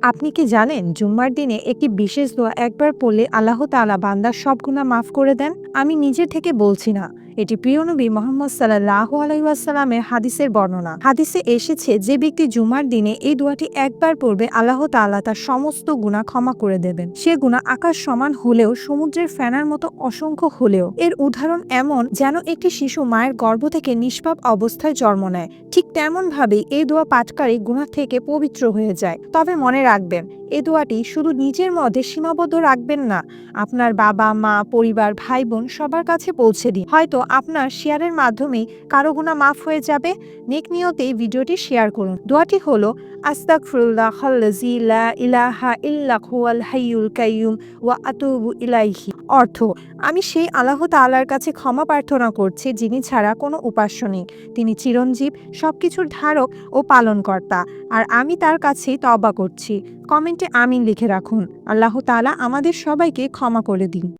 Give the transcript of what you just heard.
আপনি কি জানেন জুম্মার দিনে একটি বিশেষ দোয়া একবার পড়লে আল্লাহ তাআলা বান্দার সব গুনাহ মাফ করে দেন? আমি নিজে থেকে বলছি না। এটি প্রিয় নবী মুহাম্মদ সাল্লাল্লাহু আলাইহি ওয়াসাল্লামের হাদিসের বর্ণনা। হাদিসে এসেছে যে ব্যক্তি জুমার দিনে এই দোয়াটি একবার পড়বে আল্লাহ তাআলা তার সমস্ত গুনাহ ক্ষমা করে দেবেন। সে গুনাহ আকাশ সমান হলেও সমুদ্রের ফেনার মতো অসংখ্য হলেও। এর উদাহরণ এমন যেন একটি শিশু মায়ের গর্ভ থেকে নিষ্পাপ অবস্থায় জন্ম নেয়। ঠিক তেমন ভাবেই এই দোয়া পাঠকারী গুনাহ থেকে পবিত্র হয়ে যায়। তবে মনে রাখবেন, এই দোয়াটি শুধু নিজের মধ্যে সীমাবদ্ধ রাখবেন না। আপনার বাবা মা পরিবার ভাই বোন সবার কাছে পৌঁছে দিন। হয়তো আপনার শেয়ারের মাধ্যমেই কারো গুনাহ মাফ হয়ে যাবে। নেক নিয়তেই ভিডিওটি শেয়ার করুন। দোয়াটি হলো আস্তাগফিরুল্লাহাল্লাযী লা ইলাহা ইল্লা হুয়াল হাইয়ুল কাইয়্যুম ওয়া আতুবু ইলাইহি। অর্থ, আমি সেই আল্লাহ তাআলার কাছে ক্ষমা প্রার্থনা করছি যিনি ছাড়া কোনো উপাস্য নেই। তিনি চিরঞ্জীব, সবকিছুর ধারক ও পালনকর্তা। আর আমি তার কাছেই তওবা করছি। কমেন্টে আমিন লিখে রাখুন। আল্লাহ তাআলা আমাদের সবাইকে ক্ষমা করে দিন।